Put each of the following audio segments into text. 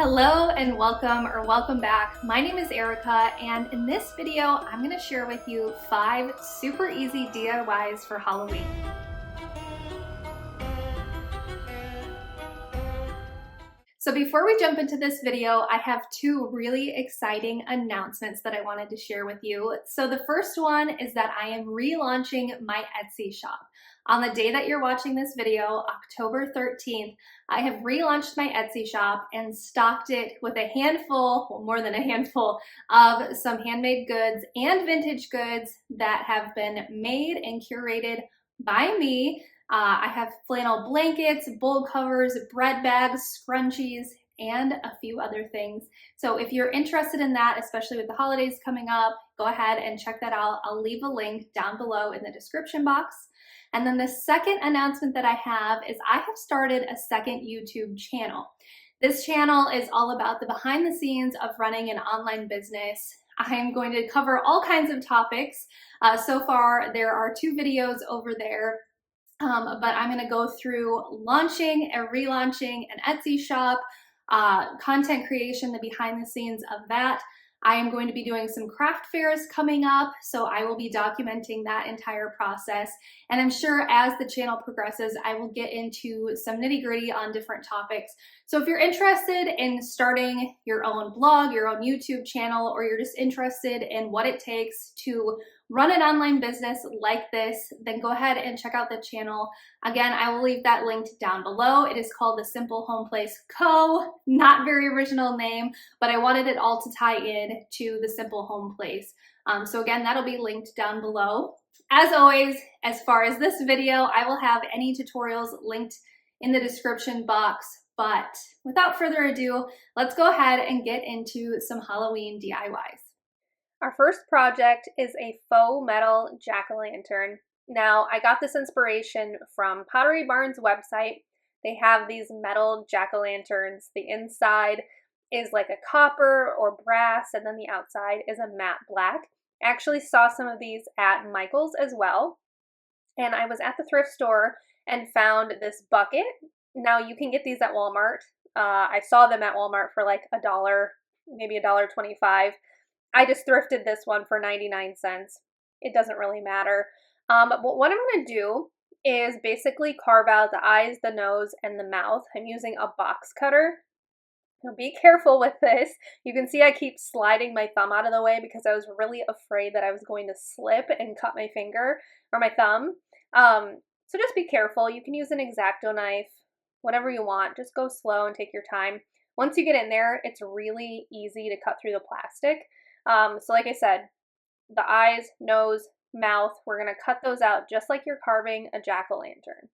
Hello and welcome back. My name is Erica, and in this video I'm going to share with you 5 super easy DIYs for Halloween. So before we jump into this video, I have 2 really exciting announcements that I wanted to share with you. So the first one is that I am relaunching my Etsy shop. On the day that you're watching this video, October 13th, I have relaunched my Etsy shop and stocked it with a handful, well, more than a handful, of some handmade goods and vintage goods that have been made and curated by me. I have flannel blankets, bowl covers, bread bags, scrunchies, and a few other things. So if you're interested in that, especially with the holidays coming up, go ahead and check that out. I'll leave a link down below in the description box. And then the second announcement that I have is I have started a second YouTube channel. This channel is all about the behind the scenes of running an online business. I'm going to cover all kinds of topics. So far, there are 2 videos over there. But I'm going to go through launching and relaunching an Etsy shop, content creation, the behind the scenes of that. I am going to be doing some craft fairs coming up, so I will be documenting that entire process. And I'm sure as the channel progresses, I will get into some nitty-gritty on different topics. So if you're interested in starting your own blog, your own YouTube channel, or you're just interested in what it takes to run an online business like this, then go ahead and check out the channel. Again, I will leave that linked down below. It is called The Simple Home Place Co. Not very original name, but I wanted it all to tie in to The Simple Home Place. So again, that'll be linked down below. As always, as far as this video, I will have any tutorials linked in the description box. But without further ado, let's go ahead and get into some Halloween DIYs. Our first project is a faux metal jack-o'-lantern. Now, I got this inspiration from Pottery Barn's website. They have these metal jack-o'-lanterns. The inside is like a copper or brass, and then the outside is a matte black. I actually saw some of these at Michael's as well. And I was at the thrift store and found this bucket. Now, you can get these at Walmart. I saw them at Walmart for like $1, maybe $1.25. I just thrifted this one for 99 cents. It doesn't really matter. But what I'm going to do is basically carve out the eyes, the nose, and the mouth. I'm using a box cutter. Now be careful with this. You can see I keep sliding my thumb out of the way because I was really afraid that I was going to slip and cut my finger or my thumb. So just be careful. You can use an X-Acto knife, whatever you want. Just go slow and take your time. Once you get in there, it's really easy to cut through the plastic. So like I said, the eyes, nose, mouth, we're going to cut those out just like you're carving a jack-o'-lantern.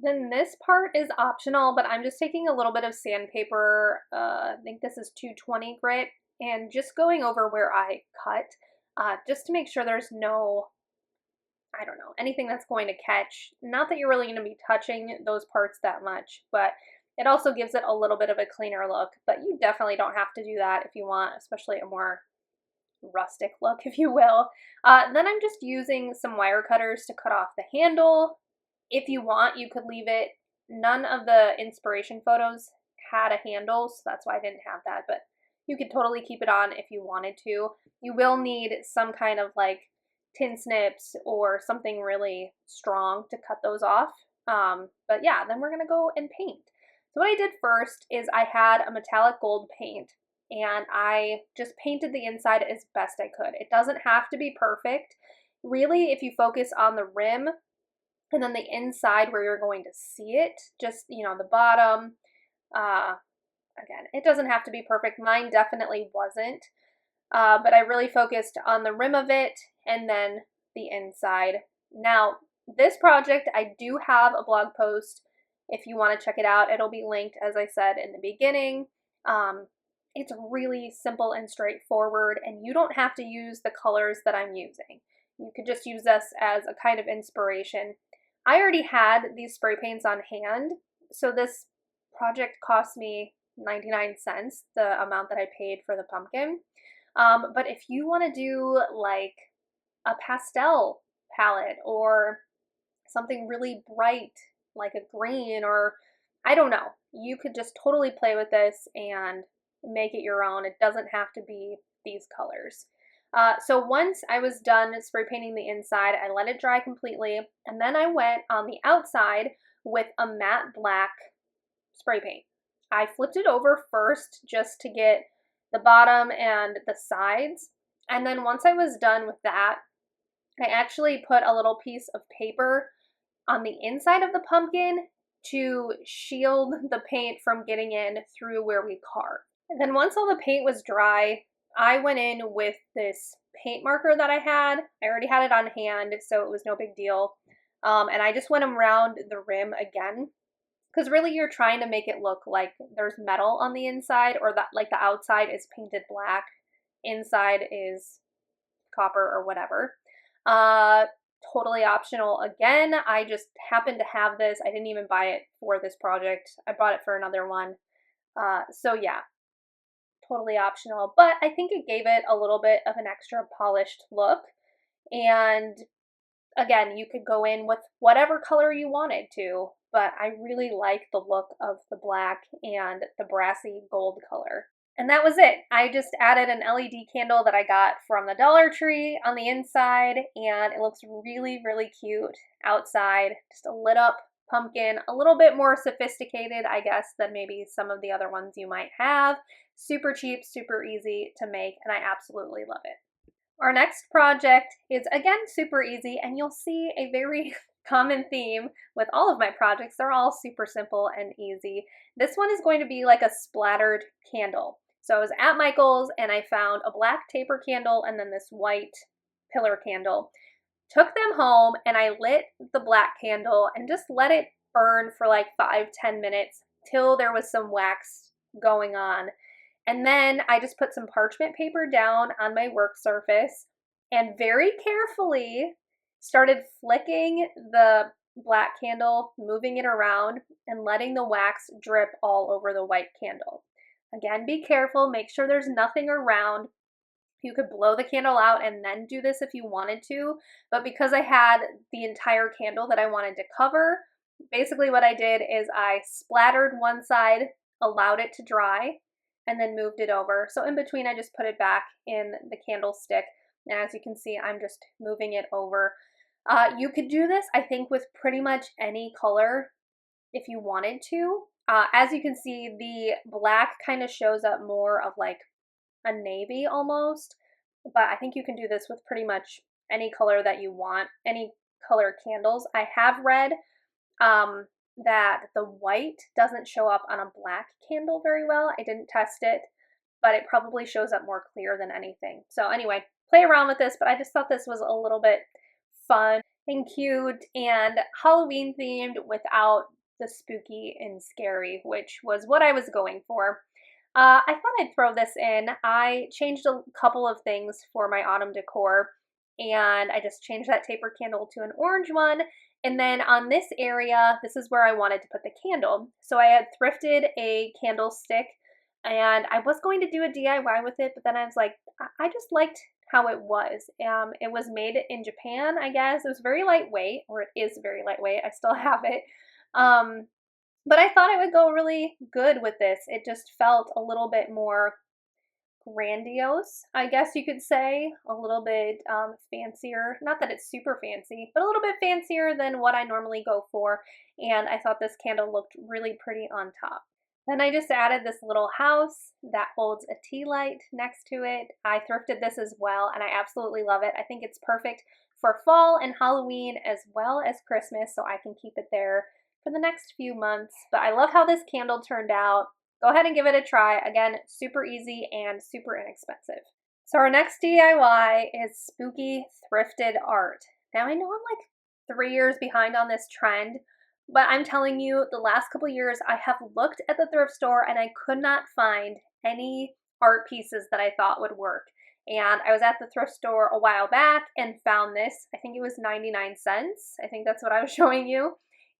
Then this part is optional, but I'm just taking a little bit of sandpaper, I think this is 220 grit, and just going over where I cut, just to make sure there's no, I don't know, anything that's going to catch. Not that you're really going to be touching those parts that much, but it also gives it a little bit of a cleaner look, but you definitely don't have to do that if you want, especially a more rustic look, if you will. Then I'm just using some wire cutters to cut off the handle. If you want, you could leave it. None of the inspiration photos had a handle, so that's why I didn't have that, but you could totally keep it on if you wanted to. You will need some kind of like tin snips or something really strong to cut those off. But yeah, then we're going to go and paint. So what I did first is I had a metallic gold paint and I just painted the inside as best I could. It doesn't have to be perfect. Really, if you focus on the rim and then the inside where you're going to see it, just, you know, the bottom, again, it doesn't have to be perfect. Mine definitely wasn't, but I really focused on the rim of it and then the inside. Now, this project, I do have a blog post. If you want to check it out, it'll be linked, as I said in the beginning. It's really simple and straightforward, and you don't have to use the colors that I'm using. You could just use this as a kind of inspiration. I already had these spray paints on hand, so this project cost me 99 cents, the amount that I paid for the pumpkin. But if you want to do like a pastel palette or something really bright, like a green, or I don't know. You could just totally play with this and make it your own. It doesn't have to be these colors. So once I was done spray painting the inside, I let it dry completely, and then I went on the outside with a matte black spray paint. I flipped it over first just to get the bottom and the sides, and then once I was done with that, I actually put a little piece of paper on the inside of the pumpkin to shield the paint from getting in through where we carved. And then once all the paint was dry, I went in with this paint marker that I had. I already had it on hand, so it was no big deal. And I just went around the rim again, because really you're trying to make it look like there's metal on the inside, or that like the outside is painted black, inside is copper or whatever. Totally optional again. I just happened to have this. I didn't even buy it for this project. I bought it for another one. So yeah, totally optional, but I think it gave it a little bit of an extra polished look. And again, you could go in with whatever color you wanted to, but I really like the look of the black and the brassy gold color. And that was it. I just added an LED candle that I got from the Dollar Tree on the inside, and it looks really, really cute outside. Just a lit up pumpkin, a little bit more sophisticated, I guess, than maybe some of the other ones you might have. Super cheap, super easy to make, and I absolutely love it. Our next project is again super easy, and you'll see a very common theme with all of my projects. They're all super simple and easy. This one is going to be like a splattered candle. So I was at Michael's and I found a black taper candle and then this white pillar candle. Took them home and I lit the black candle and just let it burn for like 5-10 minutes till there was some wax going on. And then I just put some parchment paper down on my work surface and very carefully started flicking the black candle, moving it around, and letting the wax drip all over the white candle. Again, be careful, make sure there's nothing around. You could blow the candle out and then do this if you wanted to, but because I had the entire candle that I wanted to cover, basically what I did is I splattered one side, allowed it to dry, and then moved it over. So in between, I just put it back in the candlestick. And as you can see, I'm just moving it over. You could do this, I think, with pretty much any color if you wanted to. As you can see, the black kind of shows up more of like a navy almost, but I think you can do this with pretty much any color that you want, any color candles. I have read that the white doesn't show up on a black candle very well. I didn't test it, but it probably shows up more clear than anything. So anyway, play around with this, but I just thought this was a little bit fun and cute and Halloween themed without the spooky and scary, which was what I was going for. I thought I'd throw this in. I changed a couple of things for my autumn decor, and I just changed that taper candle to an orange one. And then on this area, this is where I wanted to put the candle. So I had thrifted a candlestick, and I was going to do a DIY with it, but then I was like, I just liked how it was. It was made in Japan, I guess. It was very lightweight, or it is very lightweight. I still have it. But I thought it would go really good with this. It just felt a little bit more grandiose, I guess you could say. A little bit fancier. Not that it's super fancy, but a little bit fancier than what I normally go for. And I thought this candle looked really pretty on top. Then I just added this little house that holds a tea light next to it. I thrifted this as well, and I absolutely love it. I think it's perfect for fall and Halloween as well as Christmas, so I can keep it there for the next few months. But I love how this candle turned out. Go ahead and give it a try. Again, super easy and super inexpensive. So our next DIY is spooky thrifted art. Now I know I'm like 3 years behind on this trend, but I'm telling you, the last couple years I have looked at the thrift store and I could not find any art pieces that I thought would work. And I was at the thrift store a while back and found this. I think it was 99 cents. I think that's what I was showing you.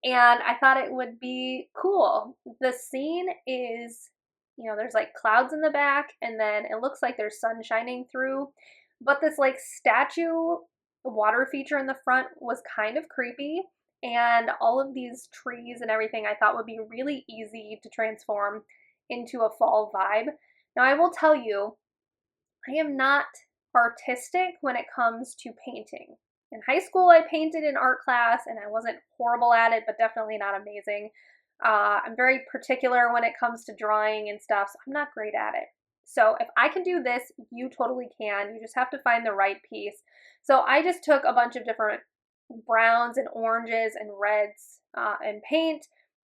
And I thought it would be cool. The scene is, you know, there's like clouds in the back and then it looks like there's sun shining through. But this like statue water feature in the front was kind of creepy. and all of these trees and everything I thought would be really easy to transform into a fall vibe. Now I will tell you, I am not artistic when it comes to painting. In high school, I painted in art class and I wasn't horrible at it, but definitely not amazing. I'm very particular when it comes to drawing and stuff, so I'm not great at it. So if I can do this, you totally can. You just have to find the right piece. So I just took a bunch of different browns and oranges and reds and paint,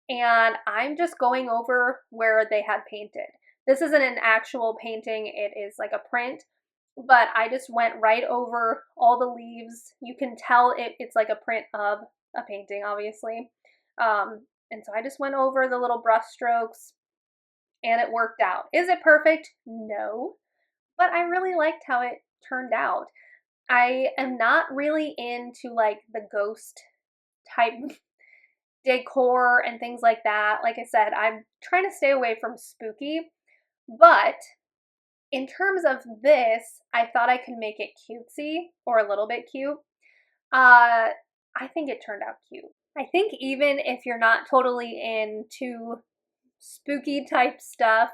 and I'm just going over where they had painted. This isn't an actual painting, it is like a print, but I just went right over all the leaves. You can tell it's like a print of a painting, obviously. And so I just went over the little brush strokes and it worked out. Is it perfect? No, but I really liked how it turned out. I am not really into like the ghost type decor and things like that. Like I said, I'm trying to stay away from spooky, but in terms of this, I thought I could make it cutesy or a little bit cute. I think it turned out cute. I think even if you're not totally into spooky type stuff,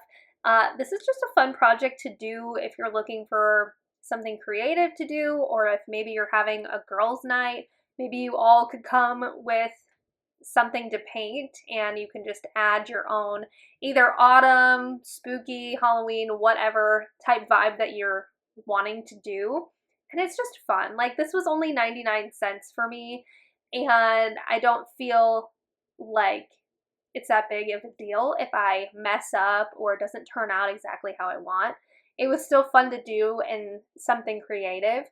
this is just a fun project to do if you're looking for something creative to do, or if maybe you're having a girls' night, maybe you all could come with something to paint and you can just add your own either autumn, spooky, Halloween, whatever type vibe that you're wanting to do. And it's just fun. Like, this was only 99 cents for me, and I don't feel like it's that big of a deal if I mess up or it doesn't turn out exactly how I want. It was still fun to do and something creative.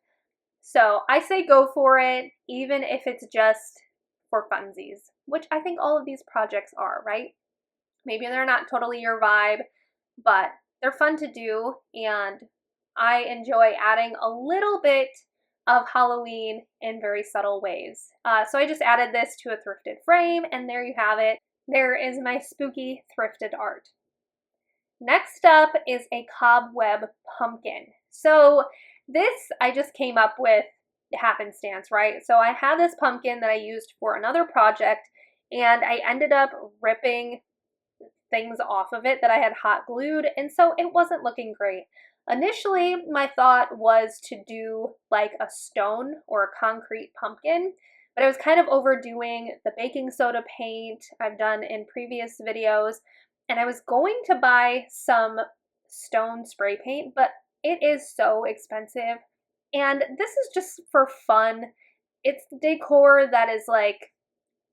So I say go for it, even if it's just for funsies, which I think all of these projects are, right? Maybe they're not totally your vibe, but they're fun to do, and I enjoy adding a little bit of Halloween in very subtle ways. So I just added this to a thrifted frame, and there you have it. There is my spooky thrifted art. Next up is a Cobweb Pumpkin. So this I just came up with happenstance, right? So I had this pumpkin that I used for another project, and I ended up ripping things off of it that I had hot glued, and so it wasn't looking great. Initially, my thought was to do like a stone or a concrete pumpkin, but I was kind of overdoing the baking soda paint I've done in previous videos, and I was going to buy some stone spray paint, but it is so expensive, and this is just for fun. It's decor that is like,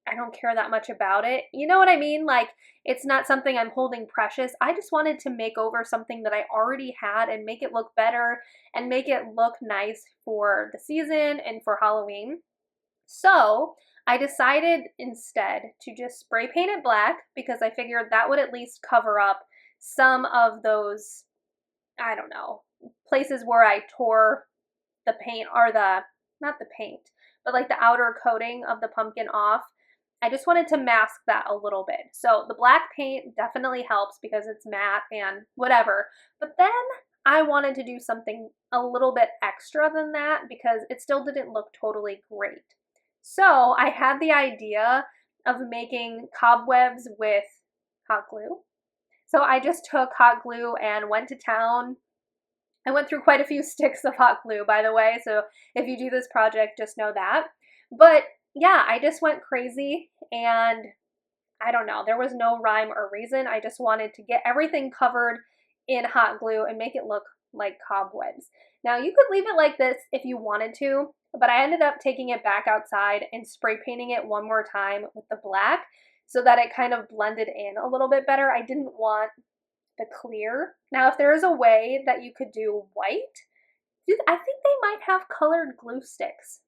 I don't care that much about it. You know what I mean? Like, it's not something I'm holding precious. I just wanted to make over something that I already had and make it look better and make it look nice for the season and for Halloween. So I decided instead to just spray paint it black because I figured that would at least cover up some of those, I don't know, places where I tore the paint, or not the paint, but like the outer coating of the pumpkin off. I just wanted to mask that a little bit. So the black paint definitely helps because it's matte and whatever. But then I wanted to do something a little bit extra than that because it still didn't look totally great. So I had the idea of making cobwebs with hot glue. So I just took hot glue and went to town. I went through quite a few sticks of hot glue, by the way, so if you do this project, just know that. But yeah, I just went crazy, and I don't know, there was no rhyme or reason. I just wanted to get everything covered in hot glue and make it look like cobwebs. Now, you could leave it like this if you wanted to, but I ended up taking it back outside and spray painting it one more time with the black so that it kind of blended in a little bit better. I didn't want the clear. Now, if there is a way that you could do white, I think they might have colored glue sticks.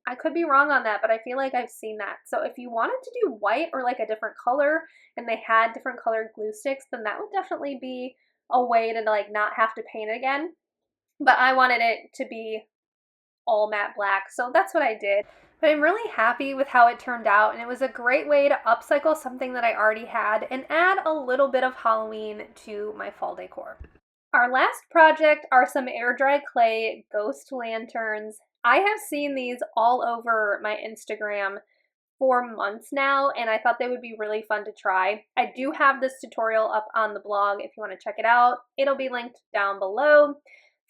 I could be wrong on that, but I feel like I've seen that. So if you wanted to do white or like a different color and they had different colored glue sticks, then that would definitely be a way to like not have to paint it again. But I wanted it to be all matte black, so that's what I did. But I'm really happy with how it turned out, and it was a great way to upcycle something that I already had and add a little bit of Halloween to my fall decor. Our last project are some air dry clay ghost lanterns. I have seen these all over my Instagram for months now, and I thought they would be really fun to try. I do have this tutorial up on the blog if you want to check it out. It'll be linked down below.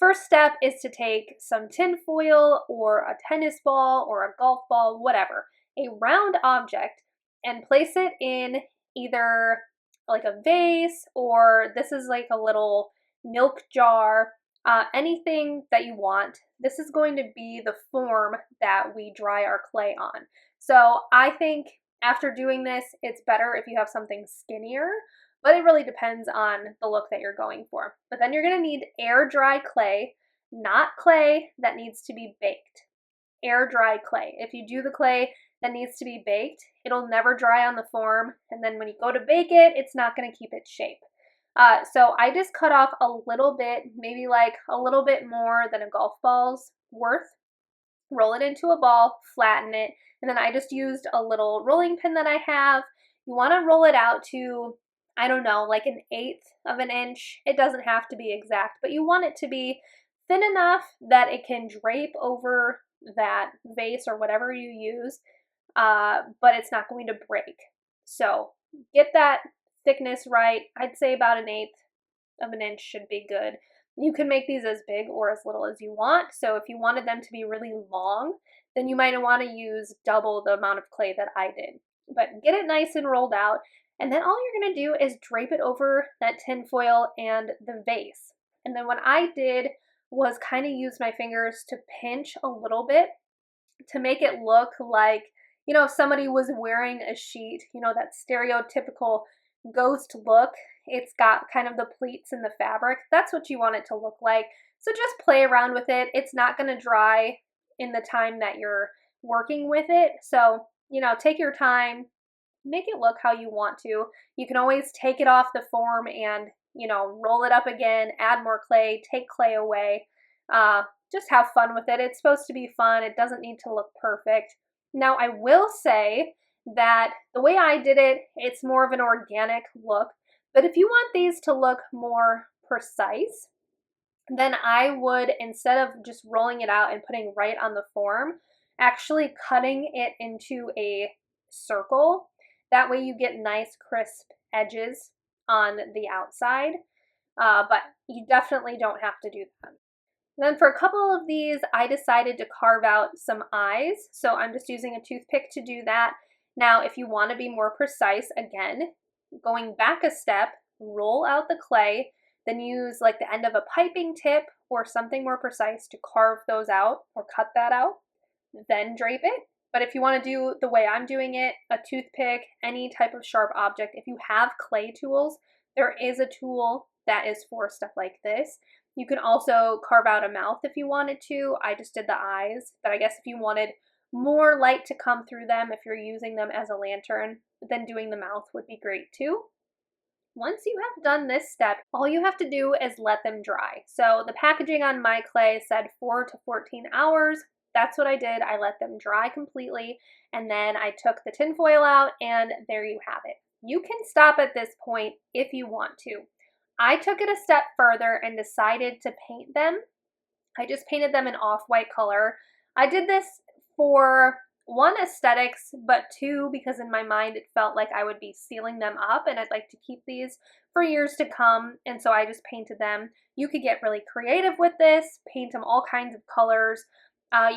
First step is to take some tin foil or a tennis ball or a golf ball, whatever, a round object, and place it in either like a vase, or this is like a little milk jar, anything that you want. This is going to be the form that we dry our clay on. So I think after doing this, it's better if you have something skinnier, but it really depends on the look that you're going for. But then you're going to need air dry clay, not clay that needs to be baked. Air dry clay. If you do the clay that needs to be baked, it'll never dry on the form, and then when you go to bake it, it's not going to keep its shape. So I just cut off a little bit, maybe like a little bit more than a golf ball's worth, roll it into a ball, flatten it, and then I just used a little rolling pin that I have. You want to roll it out to, I don't know, like 1/8 of an inch. It doesn't have to be exact, but you want it to be thin enough that it can drape over that vase or whatever you use, but it's not going to break. So get that thickness right. I'd say about 1/8 of an inch should be good. You can make these as big or as little as you want. So if you wanted them to be really long, then you might want to use double the amount of clay that I did. But get it nice and rolled out, and then all you're going to do is drape it over that tin foil and the vase. And then what I did was kind of use my fingers to pinch a little bit to make it look like, you know, if somebody was wearing a sheet, you know, that stereotypical ghost look. It's got kind of the pleats in the fabric. That's what you want it to look like. So just play around with it. It's not going to dry in the time that you're working with it. So, you know, take your time, make it look how you want to. You can always take it off the form and, you know, roll it up again, add more clay, take clay away. Just have fun with it. It's supposed to be fun. It doesn't need to look perfect. Now, I will say that the way I did it, it's more of an organic look. But if you want these to look more precise, then I would, instead of just rolling it out and putting right on the form, actually cutting it into a circle. That way you get nice crisp edges on the outside, but you definitely don't have to do that. Then for a couple of these, I decided to carve out some eyes. So I'm just using a toothpick to do that. Now, if you want to be more precise, again, going back a step, roll out the clay, then use like the end of a piping tip or something more precise to carve those out or cut that out, then drape it. But if you want to do the way I'm doing it, a toothpick, any type of sharp object, if you have clay tools, there is a tool that is for stuff like this. You can also carve out a mouth if you wanted to. I just did the eyes, but I guess if you wanted more light to come through them, if you're using them as a lantern, then doing the mouth would be great too. Once you have done this step, all you have to do is let them dry. So the packaging on my clay said 4 to 14 hours. That's what I did. I let them dry completely, and then I took the tin foil out, and there you have it. You can stop at this point if you want to. I took it a step further and decided to paint them. I just painted them an off-white color. I did this for, one, aesthetics, but two, because in my mind it felt like I would be sealing them up and I'd like to keep these for years to come, and so I just painted them. You could get really creative with this, paint them all kinds of colors.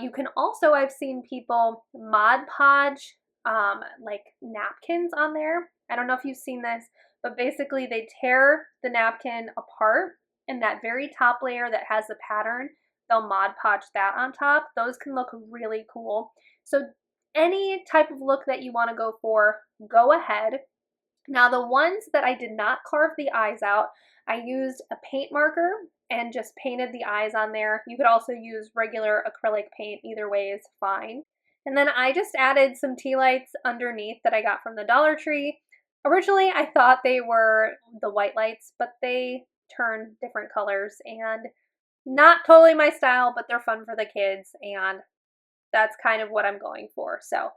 You can also, I've seen people Mod Podge like napkins on there. I don't know if you've seen this, but basically they tear the napkin apart, and that very top layer that has the pattern, they'll Mod Podge that on top. Those can look really cool. So any type of look that you want to go for, go ahead. Now the ones that I did not carve the eyes out, I used a paint marker and just painted the eyes on there. You could also use regular acrylic paint. Either way is fine. And then I just added some tea lights underneath that I got from the Dollar Tree. Originally, I thought they were the white lights, but they turn different colors and not totally my style, but they're fun for the kids, and that's kind of what I'm going for. So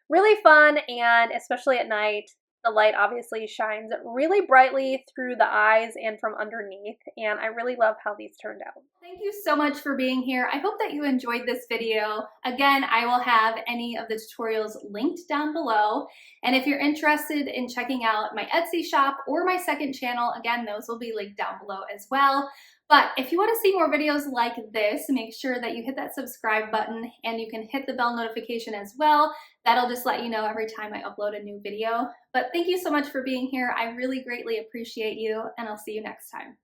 really fun, and especially at night, The light obviously shines really brightly through the eyes and from underneath, and I really love how these turned out. Thank you so much for being here. I hope that you enjoyed this video. Again, I will have any of the tutorials linked down below. And if you're interested in checking out my Etsy shop or my second channel, again, those will be linked down below as well. But if you want to see more videos like this, make sure that you hit that subscribe button and you can hit the bell notification as well. That'll just let you know every time I upload a new video. But thank you so much for being here. I really greatly appreciate you, and I'll see you next time.